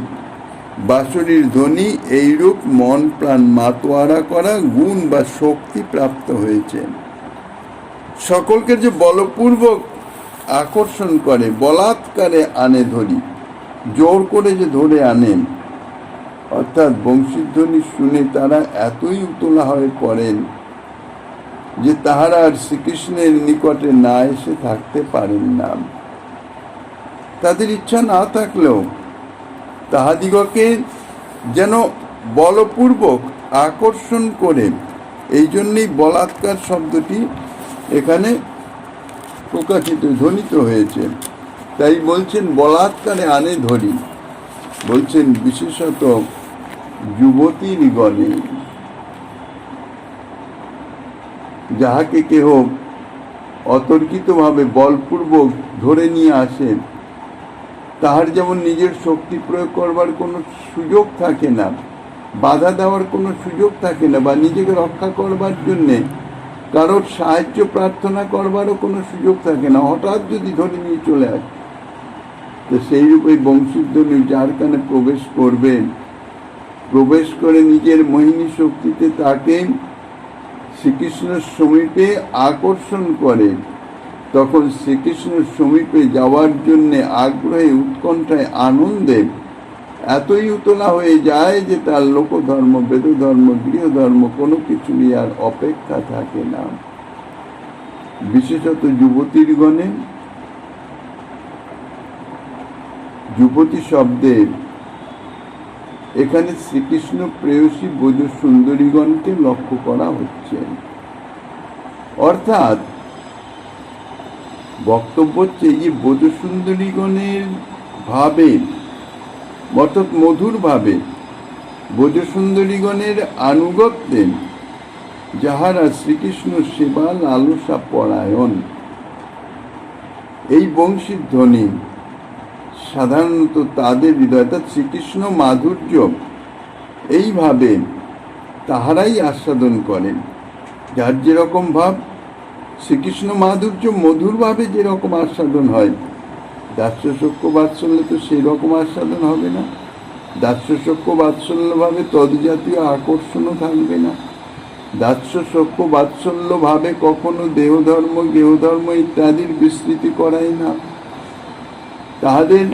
[SPEAKER 1] বাঁশরীর ধ্বনি এইরূপ মন প্রাণ মাতোয়ারা করা গুণ বা শক্তি প্রাপ্ত হয়েছে। সকলকে যে বলপূর্বক আকর্ষণ করে, বলাৎকারে আনে ধরি, জোর করে যে ধরে আনেন, অর্থাৎ বংশীধ্বনি শুনে তারা এতই উতলা হয়ে পড়েন যে তাহারা আর শ্রীকৃষ্ণের নিকটে না এসে থাকতে পারেন না। তাদের ইচ্ছা না থাকলেও তাহাদিগকে যেন বলপূর্বক আকর্ষণ করে, এই জন্যেই বলাৎকার শব্দটি এখানে প্রকাশিত ধ্বনিত হয়েছে। তাই বলছেন বলাৎকারে আনে ধরি, বলছেন বিশেষত যুবতীর গণে, যাহাকে কেহ অতর্কিতভাবে বলপূর্বক ধরে নিয়ে আসে, তাহার যেমন নিজের শক্তি প্রয়োগ করবার কোনো সুযোগ থাকে না, বাধা দেওয়ার কোনো সুযোগ থাকে না, বা নিজেকে রক্ষা করবার জন্যে কারোর সাহায্য প্রার্থনা করবারও কোনো সুযোগ থাকে না, হঠাৎ যদি ধরে নিয়ে চলে আসে, তো সেই রূপে বংশীধ্বনি যার কানে প্রবেশ করবে, প্রবেশ করে নিজের মোহিনী শক্তিতে তাকে শ্রীকৃষ্ণের সমীপে আকর্ষণ করে, তখন শ্রীকৃষ্ণের সমীপে যাওয়ার জন্য আগ্রহে, উৎকণ্ঠায়, আনন্দে এতই উতলা হয়ে যায় যে তার লোকধর্ম, বেদধর্ম, গৃহধর্ম কোনো কিছু নিয়ে আর অপেক্ষা থাকে না। বিশেষত যুবতীগণে, যুবতী শব্দের এখানে শ্রীকৃষ্ণ প্রেয়সী ব্রজ সুন্দরীগণকে লক্ষ্য করা হচ্ছে। অর্থাৎ বক্তব্য হচ্ছে যে ব্রজ সুন্দরীগণের ভাবে, অর্থাৎ মধুর ভাবে ব্রজ সুন্দরীগণের আনুগত্যে যাহারা শ্রীকৃষ্ণ সেবা লালসা পরায়ণ, এই বংশীর ধ্বনি সাধারণত তাদের হৃদয়, অর্থাৎ শ্রীকৃষ্ণ মাধুর্য এইভাবে তাহারাই আস্বাদন করেন। যার যেরকম ভাব, শ্রীকৃষ্ণ মাধুর্য মধুরভাবে যেরকম আস্বাদন হয়, দাস্যসখ্য বাৎসল্য তো সেই রকম আস্বাদন হবে না। দাস্যসখ্য বাৎসল্যভাবে তদ্জাতীয় আকর্ষণও থাকবে না। দাস্যসখ্য বাৎসল্যভাবে কখনো দেহধর্ম, গেহধর্ম ইত্যাদির বিস্তৃতি করায় না। তাহাদের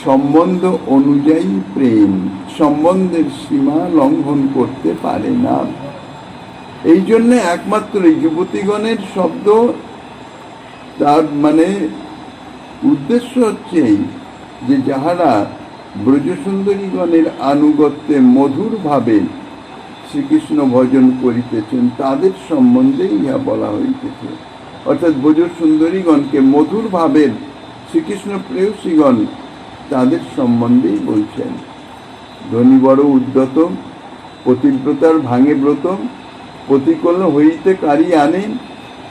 [SPEAKER 1] সম্বন্ধ অনুযায়ী প্রেম, সম্বন্ধের সীমা লঙ্ঘন করতে পারে না। এই জন্য একমাত্র এই যুবতীগণের শব্দ, তার মানে উদ্দেশ্য হচ্ছে এই যে যাহারা ব্রজসুন্দরীগণের আনুগত্যে মধুরভাবে শ্রীকৃষ্ণ ভজন করিতেছেন, তাদের সম্বন্ধে ইহা বলা হইতেছে। অর্থাৎ ব্রজ সুন্দরীগণকে মধুরভাবে শ্রীকৃষ্ণ প্রেয়সীগণ, তাদের সম্বন্ধেই বলছেন। ধনী বড় উদ্যত, পতিব্রতার ভাঙে ব্রত, প্রতিকূল হইতে কারি আনে,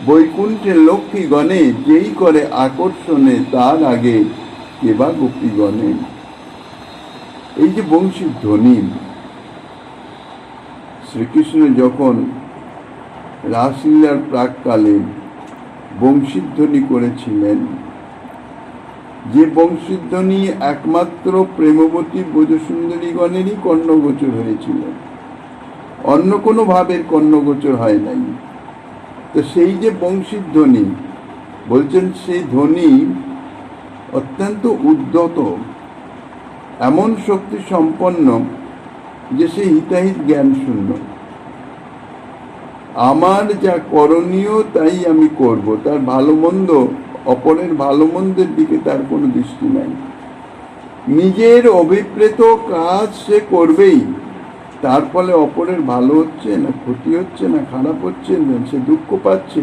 [SPEAKER 1] বৈকুণ্ঠের লক্ষ্মীগণে যেই করে আকর্ষণে, তার আগে কেবা গোপীগণে। এই যে বংশীর ধ্বনি, শ্রীকৃষ্ণ যখন রাসলীলার প্রাককালে বংশীধ্বনি করেছিলেন, যে বংশীধ্বনি একমাত্র প্রেমবতী ব্রজসুন্দরীগণেরই কর্ণগোচর হয়েছিল, অন্য কোনো ভাবের কর্ণগোচর হয় নাই। তো সেই যে বংশীধ্বনি বলছেন, সেই ধ্বনি অত্যন্ত উদ্যত, এমন শক্তি সম্পন্ন যে সে হিতাহিত জ্ঞান শূন্য। আমার যা করণীয় তাই আমি করব, তার ভালো মন্দ, অপরের ভালো মন্দের দিকে তার কোনো দৃষ্টি নাই। নিজের অভিপ্রেত কাজ সে করবেই, তার ফলে অপরের ভালো হচ্ছে না ক্ষতি হচ্ছে না খারাপ হচ্ছে না সে দুঃখ পাচ্ছে,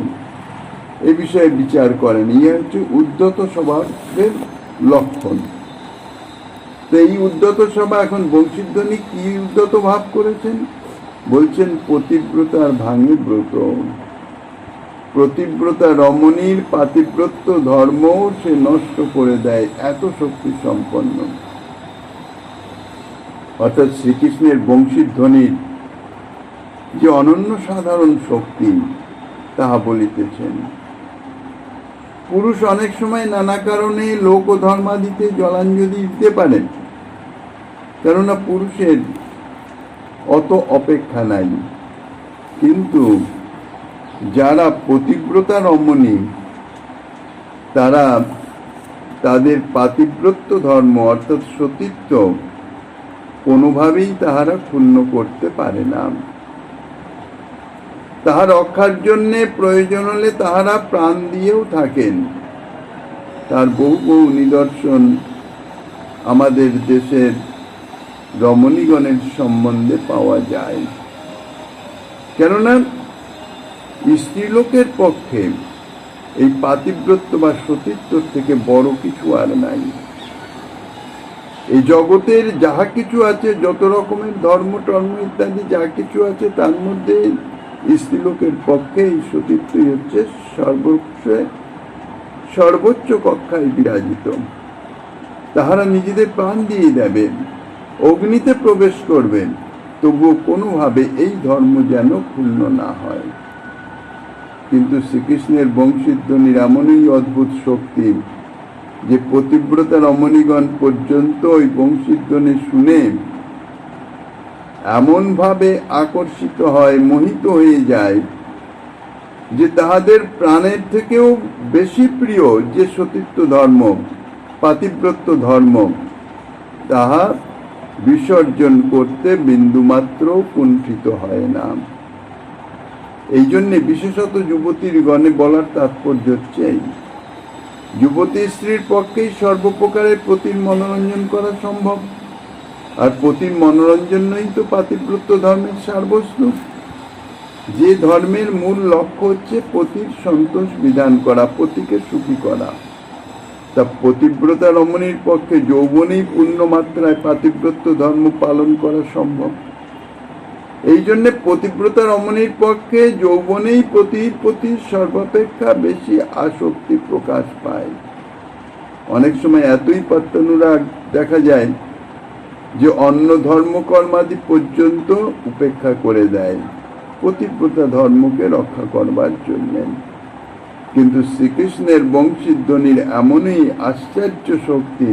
[SPEAKER 1] এ বিষয়ে বিচার করেন। ইয়ে হচ্ছে উদ্যত স্বভাবের লক্ষণ। তো এই উদ্যত সভা এখন বংশীধ্বনি কি উদ্যত ভাব করেছেন? বলছেন পতিব্রতার ভাঙে ব্রত, প্রতিব্রতা রমণীর পাতিব্রত ধর্ম সে নষ্ট করে দেয়, এত শক্তি সম্পন্ন। অর্থাৎ শ্রীকৃষ্ণের বংশীধ্বনির যে অনন্য সাধারণ শক্তি, তাহা বলিতেছেন। পুরুষ অনেক সময় নানা কারণে লোক ও ধর্মাদিতে জলাঞ্জলি দিতে পারেন, কেননা পুরুষের অত অপেক্ষা নাই। কিন্তু যারা পতিব্রতা রমণী, তারা তাদের পাতিব্রত্য ধর্ম অর্থাৎ সতীত্ব কোনোভাবেই তাহারা ক্ষুণ্ণ করতে পারে না। তাহা রক্ষার জন্যে প্রয়োজন হলে তাহারা প্রাণ দিয়েও থাকেন। তার বহু বহু নিদর্শন আমাদের দেশের রমণীগণের সম্বন্ধে পাওয়া যায়। কেননা স্ত্রীলোকের পক্ষে এই পাতিব্রত্য বা সতীত্ব থেকে বড় কিছু আর নাই। এই জগতের যাহা কিছু আছে, যত রকমের ধর্ম টর্ম ইত্যাদি যা কিছু আছে, তার মধ্যে স্ত্রীলোকের পক্ষে এই সতীত্বই হচ্ছে সর্বোচ্চ কক্ষায় বিরাজিত। তাহারা নিজেদের প্রাণ দিয়ে দেবেন, অগ্নিতে প্রবেশ করবেন, তবুও কোনোভাবে এই ধর্ম যেন ক্ষুণ্ণ না হয়। কিন্তু শ্রীকৃষ্ণের বংশীধ্বনির এমনই অদ্ভুত শক্তি যে পতিব্রতা রমণীগণ পর্যন্ত ওই বংশীধ্বনি শুনে এমনভাবে আকর্ষিত হয়, মোহিত হয়ে যায়, যে তাহাদের প্রাণের থেকেও বেশি প্রিয় যে সতীত্ব ধর্ম, পাতিব্রত্য ধর্ম, তাহা বিসর্জন করতে বিন্দুমাত্র কুণ্ঠিত হয় না। এই জন্যে বিশেষত যুবতীর গণে বলার তাৎপর্য হচ্ছে এই, যুবতী স্ত্রীর পক্ষেই সর্বপ্রকারের পতির মনোরঞ্জন করা সম্ভব, আর পতির মনোরঞ্জনই তো পাতিব্রত্য ধর্মের সারবস্তু। যে ধর্মের মূল লক্ষ্য হচ্ছে পতির সন্তোষ বিধান করা, পতিকে সুখী করা, তা পতিব্রতা রমণীর পক্ষে যৌবনেই পূর্ণ মাত্রায় পাতিব্রত্য ধর্ম পালন করা সম্ভব। এই জন্যে পতিব্রতা রমণীর পক্ষে যৌবনেই পতির প্রতি সর্বাপেক্ষা বেশি আসক্তি প্রকাশ পায়। অনেক সময় এতই পাত্তানুরাগ দেখা যায় যে অন্য ধর্মকর্মাদি পর্যন্ত উপেক্ষা করে দেয় পতিব্রতা ধর্মকে রক্ষা করবার জন্য। কিন্তু শ্রীকৃষ্ণের বংশীধ্বনির এমনই আশ্চর্য শক্তি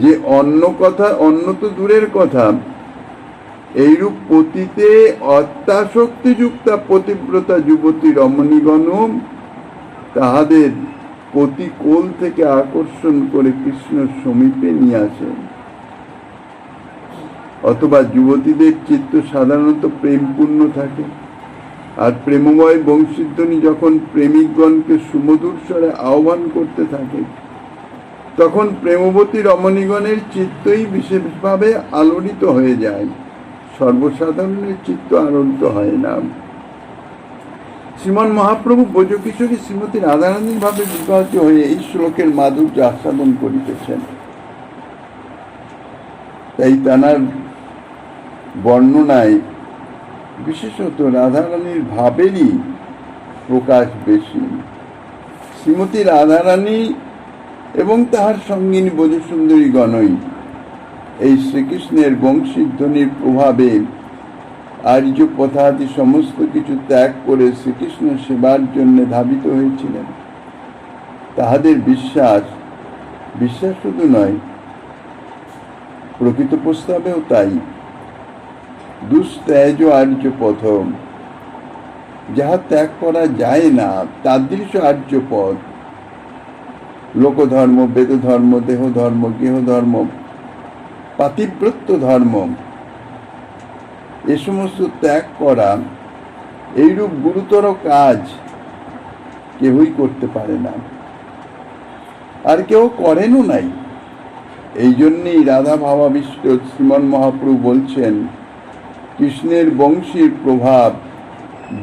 [SPEAKER 1] যে অন্য তো দূরের কথা, এইরূপ পতিতে অত্যাসক্তিযুক্তা পতিব্রতা যুবতী রমণীগণ তাহাদের পতি কোল থেকে আকর্ষণ করে কৃষ্ণের সমীপে নিয়ে আসে। অথবা যুবতীদের চিত্ত সাধারণত প্রেমপূর্ণ থাকে, আর প্রেমময় বংশীধ্বনি যখন প্রেমিকগণকে সুমধুর স্বরে আহ্বান করতে থাকে, তখন প্রেমবতী রমণীগণের চিত্তই বিশেষভাবে আলোড়িত হয়ে যায়, সর্বসাধারণের চিত্ত আলোড়িত হয় না। শ্রীমন মহাপ্রভু ব্রজকিশোরী শ্রীমতী রাধারানীর ভাবে বিবাহিত হয়ে এই শ্লোকের মাধুর্য আস্বাদন করিতেছেন। তাই তানার বর্ণনায় বিশেষত রাধারানীর ভাবেরই প্রকাশ বেশি। শ্রীমতী রাধারানী এবং তাহার সঙ্গিনী ব্রজসুন্দরী গণই এই শ্রীকৃষ্ণের বংশীধ্বনির প্রভাবে আর্য পথাদি সমস্ত কিছু ত্যাগ করে শ্রীকৃষ্ণ সেবার জন্য ধাবিত হয়েছিলেন। তাহাদের বিশ্বাস শুধু নয়, প্রকৃত প্রস্তাবেও তাই। দুস্ত্যাজ আর্য পথ, যাহা ত্যাগ করা যায় না তাদৃশ আর্য পথ, লোকধর্ম, বেদধর্ম, দেহধর্ম, গৃহধর্ম, পাতিব্রত্য ধর্ম, এ সমস্ত ত্যাগ করা, এইরূপ গুরুতর কাজ কেউই করতে পারে না, আর কেউ করেনও নাই। এই জন্যেই রাধা ভাবাবিষ্ট শ্রীমন মহাপ্রভু বলছেন, কৃষ্ণের বংশীর প্রভাব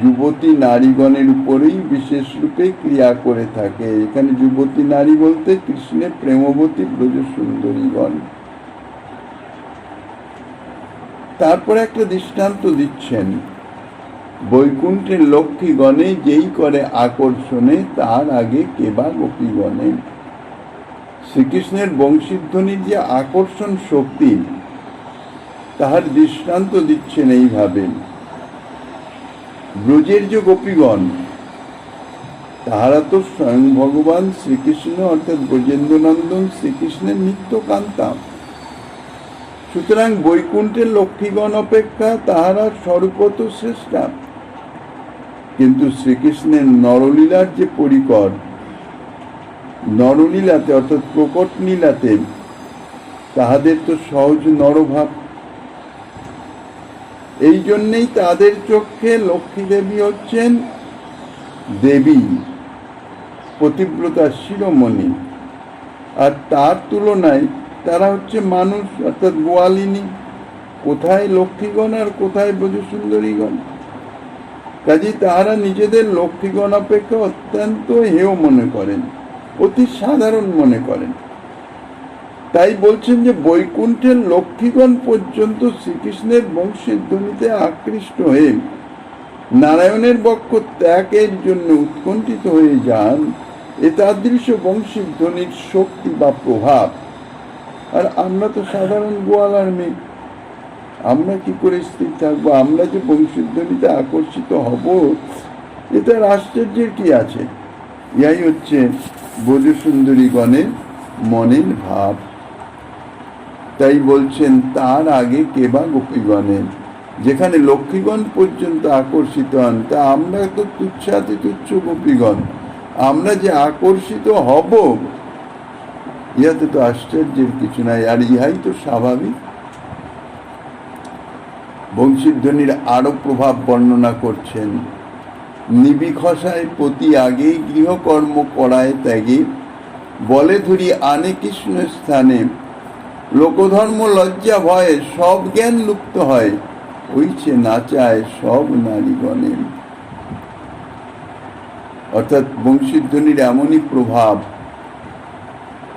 [SPEAKER 1] যুবতী নারীগণের উপরেই বিশেষ রূপে ক্রিয়া করে থাকে। এখানে যুবতী নারী বলতে কৃষ্ণের প্রেমবতী ব্রজসুন্দরীগণ। তারপরে একটা দৃষ্টান্ত দিচ্ছেন, বৈকুণ্ঠের লক্ষ্মীগণে যেই করে আকর্ষণে তার আগে কেবা গোপীগণে। শ্রীকৃষ্ণের বংশীধ্বনির যে আকর্ষণ শক্তি, তাহার দৃষ্টান্ত দিচ্ছেন এইভাবে। ব্রজের যে গোপীগণ, তাহারা তো স্বয়ং ভগবান শ্রীকৃষ্ণ অর্থাৎ ব্রজেন্দ্রনন্দন শ্রীকৃষ্ণের নিত্য কান্তা। সুতরাং বৈকুণ্ঠের লক্ষ্মীগণ অপেক্ষা তাহারা স্বরূপত শ্রেষ্ঠা। কিন্তু শ্রীকৃষ্ণের নরলীলার যে পরিকর, নরলীলাতে অর্থাৎ প্রকট লীলাতে তাহাদের তো সহজ নরভাব। এই জন্যেই তাদের চোখে লক্ষ্মী দেবী হচ্ছেন দেবী, পতিব্রতা শিরোমণি, আর তার তুলনায় তারা হচ্ছে মানুষ অর্থাৎ গোয়ালিনী। কোথায় লক্ষ্মীগণ আর কোথায় ব্রজসুন্দরীগণ? কাজেই তাহারা নিজেদের লক্ষ্মীগণ অপেক্ষা অত্যন্ত হেয় মনে করেন, অতি সাধারণ মনে করেন। তাই বলছেন যে বৈকুণ্ঠের লক্ষ্মীগণ পর্যন্ত শ্রীকৃষ্ণের বংশীধ্বনিতে আকৃষ্ট হয়ে নারায়ণের বক্ষ ত্যাগের জন্য উৎকণ্ঠিত হয়ে যান। এ তাদৃশ বংশীধ্বনির শক্তি বা প্রভাব। আর আমরা তো সাধারণ গোয়ালার মেয়ে, আমরা কি করে স্থির থাকবো? আমরা যে বংশীধ্বনিতে আকর্ষিত হব, এটার আশ্চর্যের কি আছে? ইহাই হচ্ছে ব্রজসুন্দরীগণের মনের ভাব। তাই বলছেন তার আগে কেবা গোপীগণের। যেখানে লক্ষ্মীগণ পর্যন্ত আকর্ষিত হন, তা আমরা তো তুচ্ছাতি তুচ্ছ গোপীগণ, আমরা যে আকর্ষিত হব ইহাতে তো আশ্চর্যের কিছু নাই, আর ইহাই তো স্বাভাবিক। বংশীধ্বনির আরো প্রভাব বর্ণনা করছেন। নিবিখসায় পতি আগে গৃহকর্ম করায় ত্যাগে, বলে ধরি আনে কৃষ্ণ স্থানে, লোকধর্ম লজ্জা ভয়ে সব জ্ঞান লুপ্ত হয়, ওইছে নাচায় সব নারীগণে। অর্থাৎ বংশীধ্বনির এমনই প্রভাব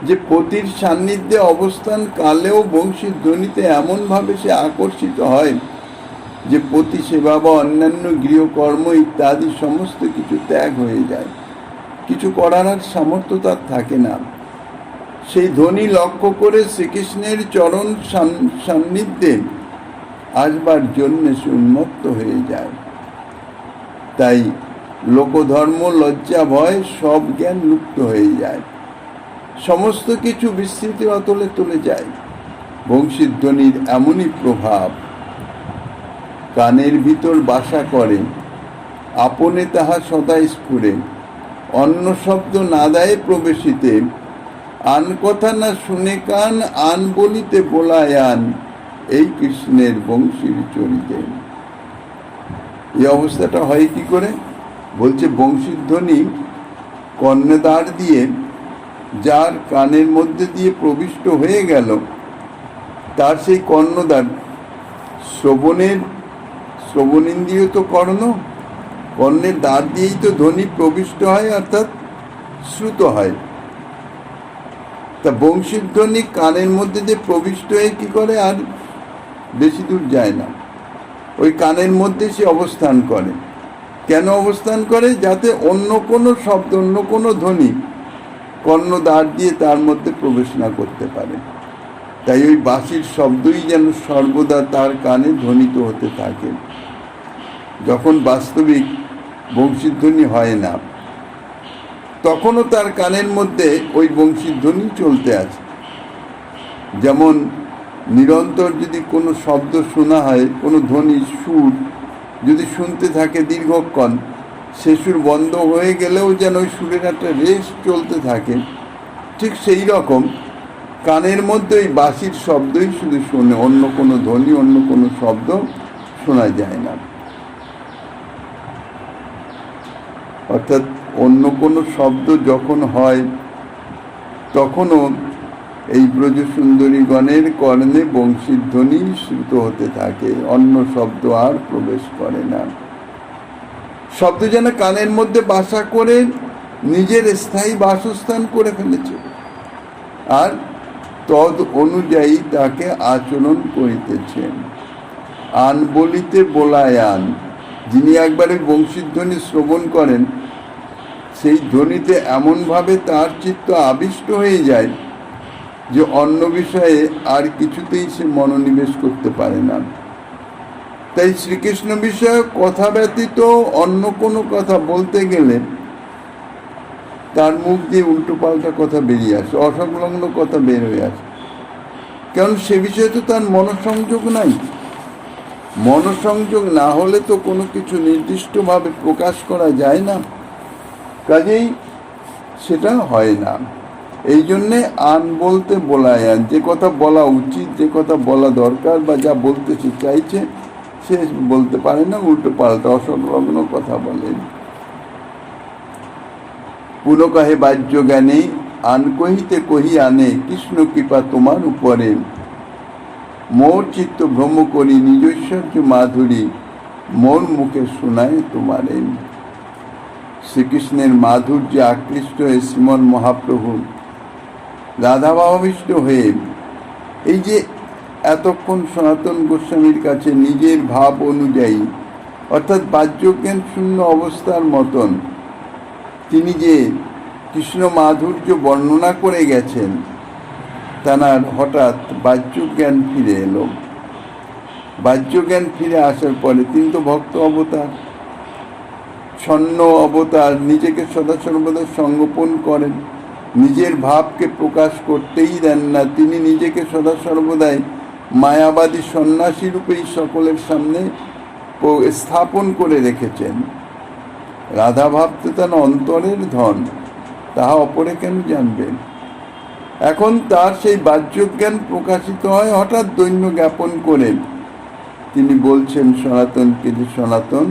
[SPEAKER 1] যে পতির সান্নিধ্যে অবস্থান কালেও বংশীধ্বনিতে এমন ভাবে সে আকর্ষিত হয় যে পতি সেবা বা অন্যান্য গৃহকর্ম ইত্যাদি সমস্ত কিছু ত্যাগ হয়ে যায়, কিছু করার আর সামর্থ্য তার থাকে না। সেই ধ্বনি লক্ষ্য করে শ্রীকৃষ্ণের চরণ সান্নিধ্যে আসবার জন্য সে উন্মত্ত হয়ে যায়। তাই লোকধর্ম লজ্জা ভয় সব জ্ঞান লুপ্ত হয়ে যায়, সমস্ত কিছু বিস্মৃতির অতলে চলে যায়। বংশীধ্বনির এমনই প্রভাব, কানের ভিতর বাসা করে, আপনে তাহা সদা স্ফুরে, অন্য শব্দ নাদায়ে প্রবেশিতে, আন কথা না শুনে কান, আন বলিতে বোলায় আন, এই কৃষ্ণের বংশীর চরিতে। এই অবস্থাটা হয় কি করে? বলছে বংশীধ্বনি কর্ণদ্বার দিয়ে যার কানের মধ্যে দিয়ে প্রবিষ্ট হয়ে গেল, তার সেই কর্ণদ্বার শ্রবণেন্দ্রিয় তো কর্ণের দ্বার দিয়েই তো ধ্বনি প্রবিষ্ট হয়, অর্থাৎ শ্রুত হয়। তা বংশীধ্বনি কানের মধ্যে যে প্রবিষ্ট হয়ে কি করে, আর বেশি দূর যায় না, ওই কানের মধ্যে সে অবস্থান করে। কেন অবস্থান করে? যাতে অন্য কোনো শব্দ, অন্য কোনো ধ্বনি কর্ণদ্বার দিয়ে তার মধ্যে প্রবেশ না করতে পারে। তাই ওই বাঁশির শব্দই যেন সর্বদা তার কানে ধ্বনিত হতে থাকে। যখন বাস্তবিক বংশীধ্বনি হয় না, তখনও তার কানের মধ্যে ওই বংশীধ্বনি চলতে আছে। যেমন নিরন্তর যদি কোনো শব্দ শোনা হয়, কোনো ধ্বনি, সুর যদি শুনতে থাকে দীর্ঘক্ষণ, সে সুর বন্ধ হয়ে গেলেও যেন ওই সুরের একটা রেশ চলতে থাকে, ঠিক সেই রকম কানের মধ্যে ওই বাঁশির শব্দই শুধু শোনে, অন্য কোনো ধ্বনি, অন্য কোনো শব্দ শোনা যায় না। অর্থাৎ অন্য কোনো শব্দ যখন হয় তখনও এই ব্রজসুন্দরীগণের কর্ণে বংশীর ধ্বনি শ্রুত হতে থাকে, অন্য শব্দ আর প্রবেশ করে না। শব্দ যেন কানের মধ্যে বাসা করে নিজের স্থায়ী বাসস্থান করে ফেলেছে, আর তদ অনুযায়ী তাকে আচরণ করিতেছেন। আন বলিতে বোলায় আন, যিনি একবার ওই বংশীর ধ্বনি শ্রবণ করেন, সেই ধ্বনিতে এমনভাবে তার চিত্ত আবিষ্ট হয়ে যায় যে অন্য বিষয়ে আর কিছুতেই সে মনোনিবেশ করতে পারে না। তাই শ্রীকৃষ্ণ বিষয়ে কথা ব্যতীত অন্য কোনো কথা বলতে গেলে তার মুখ দিয়ে উল্টোপাল্টা কথা বেরিয়ে আসে, অসংলগ্ন কথা বের হয়ে আসে। কারণ সে বিষয়ে তো তার মনঃসংযোগ নাই। মনঃসংযোগ না হলে তো কোনো কিছু নির্দিষ্টভাবে প্রকাশ করা যায় না, কাজেই সেটা হয় না। এই জন্যে আন বলতে বোলায় আন, যে কথা বলা উচিত, যে কথা বলা দরকার বা যা বলতে সে চাইছে সে বলতে পারে না, উল্টো পাল্টা অসংলগ্ন কথা বলেন। পুনঃ কহে বাহ্য জ্ঞানে, আন কহিতে কহি আনে, কৃষ্ণ কৃপা তোমার উপরে, মোর চিত্ত ভ্রম করি নিজৈশ্বর্য মাধুরী, মোর মুখে শোনায় তোমারে। শ্রীকৃষ্ণের মাধুর্যে আকৃষ্ট হয়ে শ্রীমন মহাপ্রভু রাধাভাবাবিষ্ট হয়ে এই যে এতক্ষণ সনাতন গোস্বামীর কাছে নিজের ভাব অনুযায়ী, অর্থাৎ বাহ্যজ্ঞান শূন্য অবস্থার মতন তিনি যে কৃষ্ণ মাধুর্য বর্ণনা করে গেছেন, তার হঠাৎ বাহ্যজ্ঞান ফিরে এলো। বাহ্যজ্ঞান ফিরে আসার পরে তিনি তো ভক্ত অবতার, ছন্ন অবতার, নিজেকে সদা সর্বদা সংগোপন করেন, নিজের ভাবকে প্রকাশ করতেই দেন না। তিনি নিজেকে সদা সর্বদাই মায়াবাদী সন্ন্যাসী রূপেই সকলের সামনে স্থাপন করে রেখেছেন। রাধা ভাব তো তার অন্তরের ধন, তাহা অপরে কেন জানবেন? এখন তার সেই বাহ্য জ্ঞান প্রকাশিত হয় হঠাৎ দৈন্য জ্ঞাপন করে। তিনি বলছেন সনাতনকে যে সনাতন,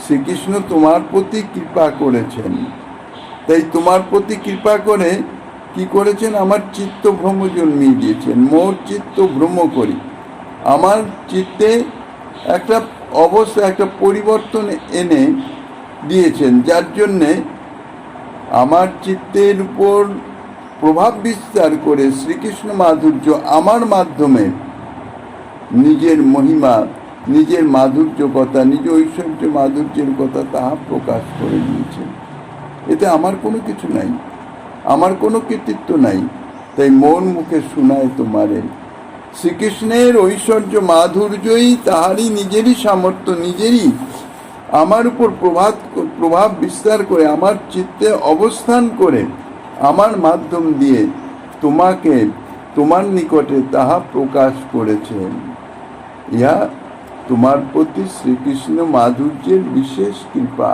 [SPEAKER 1] শ্রীকৃষ্ণ তোমার প্রতি কৃপা করেছেন, তাই তোমার প্রতি কৃপা করে কি করেছেন? আমার চিত্ত ভ্রম জন্মিয়ে দিয়েছেন। মোর চিত্ত ভ্রম করি, আমার চিত্তে একটা অবস্থা, একটা পরিবর্তন এনে দিয়েছেন, যার জন্যে আমার চিত্তের উপর প্রভাব বিস্তার করে শ্রীকৃষ্ণ মাধুর্য আমার মাধ্যমে নিজের মহিমা, নিজের মাধুর্য কথা, নিজ ঐশ্বর্য মাধুর্যের কথা তাহা প্রকাশ করে দিয়েছেন। এতে আমার কোনো কিছু নাই, আমার কোনো কৃতিত্ব নাই, তাই মন মুখে শোনায় তোমারে। শ্রীকৃষ্ণের ঐশ্বর্য মাধুর্যই তাহারই নিজেরই সামর্থ্য, নিজেরই আমার উপর প্রভাব বিস্তার করে, আমার চিত্তে অবস্থান করে, আমার মাধ্যম দিয়ে তোমাকে, তোমার নিকটে তাহা প্রকাশ করেছেন। ইহা তোমার প্রতি শ্রীকৃষ্ণ মাধুর্যের বিশেষ কৃপা।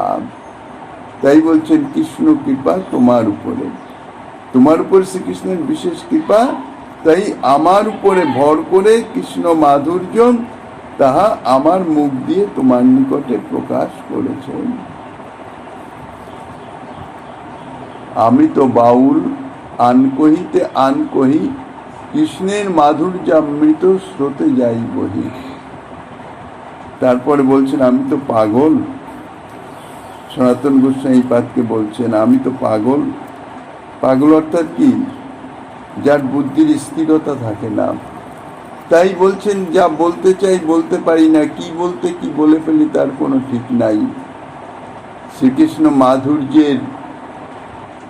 [SPEAKER 1] তাই বলছেন কৃষ্ণ কৃপা তোমার উপরে, তোমার উপর শ্রীকৃষ্ণের বিশেষ কৃপা, তাই আমার উপরে ভর করে কৃষ্ণ মাধুর্য তাহা আমার মুখ দিয়ে তোমার নিকটে প্রকাশ করেছেন। আমি তো বাউল আন কহিতে আন কহি, কৃষ্ণের মাধুর্যামৃত স্রোতে যাই বহি। তারপরে বলছেন আমি তো পাগল, সনাতন গোস্বামী পাদকে বলছেন আমি তো পাগল। পাগল অর্থাৎ কি? যার বুদ্ধির স্থিরতা থাকে না। তাই বলছেন যা বলতে চাই বলতে পারি না, কি বলতে কি বলে ফেলি তার কোনো ঠিক নাই। শ্রীকৃষ্ণ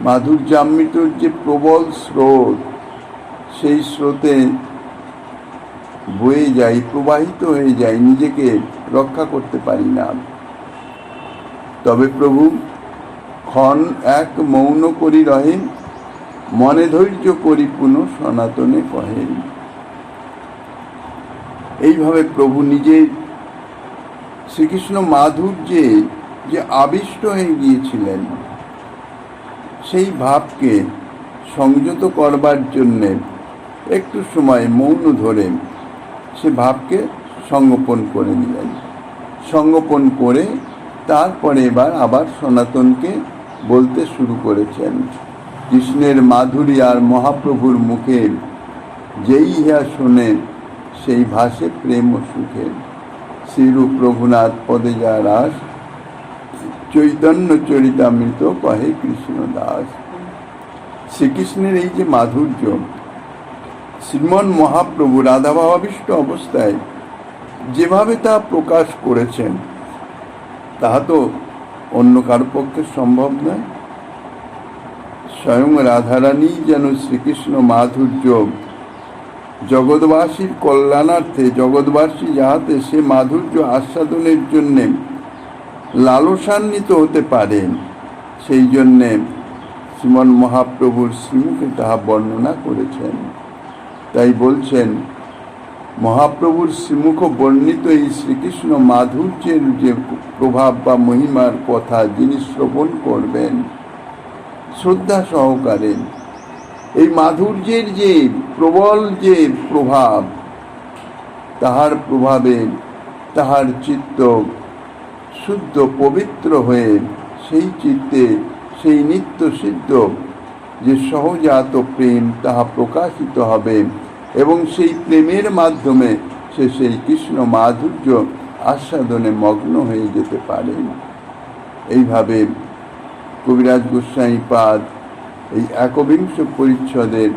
[SPEAKER 1] মাধুর্যামৃতর যে প্রবল স্রোত, সেই স্রোতে বয়ে যাই, প্রবাহিত হয়ে যায়, নিজেকে রক্ষা করতে পারি না। তবে প্রভু ক্ষণ এক মৌন করি রহে, মনে ধৈর্য করি পুনঃ সনাতনে কহে। এইভাবে প্রভু নিজে শ্রীকৃষ্ণ মাধুর্যে যে আবিষ্ট হয়ে গিয়েছিলেন, সেই ভাবকে সংযত করবার জন্যে একটু সময় মৌন ধরে সে ভাবকে সংগোপন করে নিলেন। সংগোপন করে তারপরে আবার সনাতনকে বলতে শুরু করেছেন। কৃষ্ণের মাধুরী আর মহাপ্রভুর মুখে যেই ইহা শোনে, সেই ভাষে প্রেম ও সুখে। শ্রীরূপ রঘুনাথ পদে যা রাস, চৈতন্য চরিতামৃত কহে কৃষ্ণ দাস। শ্রীকৃষ্ণের এই যে মাধুর্য, শ্রীমন মহাপ্রভু রাধাভাবাবিষ্ট অবস্থায় যেভাবে তা প্রকাশ করেছেন, তাহা তো অন্য কারো পক্ষে সম্ভব নয়। স্বয়ং রাধারানী যেন শ্রীকৃষ্ণ মাধুর্য জগৎবাসীর কল্যাণার্থে, জগৎবাসী যাহাতে সে মাধুর্য আস্বাদনের জন্যে লালসান্বিত হতে পারেন, সেই জন্যে শ্রীমন মহাপ্রভুর শ্রীমুখে তাহা বর্ণনা করেছেন। তাই বলছেন মহাপ্রভুর শ্রীমুখ বর্ণিত এই শ্রীকৃষ্ণ মাধুর্যের যে প্রভাব বা মহিমার কথা যিনি শ্রবণ করবেন শ্রদ্ধা সহকারে, এই মাধুর্যের যে প্রবল যে প্রভাব, তাহার প্রভাবে তাহার চিত্ত শুদ্ধ পবিত্র হয়ে সেই চিত্তে সেই নিত্য সিদ্ধ যে সহজাত প্রেম তাহা প্রকাশিত হবে, এবং সেই প্রেমের মাধ্যমে সে সেই কৃষ্ণ মাধুর্য আস্বাদনে মগ্ন হয়ে যেতে পারে। এইভাবে কবিরাজ গোস্বামী পাদ এই একবিংশ পরিচ্ছদের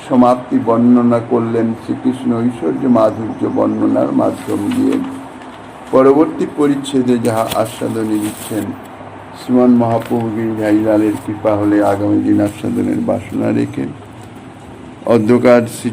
[SPEAKER 1] সমাপ্তি বর্ণনা করলেন শ্রীকৃষ্ণ ঐশ্বর্য মাধুর্য বর্ণনার মাধ্যম দিয়ে। পরবর্তী পরিচ্ছেদে যাহা আস্বাদনে দিচ্ছেন, শ্রীমান মহাপ্রভু গিরিধারীলালের কৃপা হলে আগামী দিন আস্বাদনের বাসনা রেখে অধ্যকার শ্রী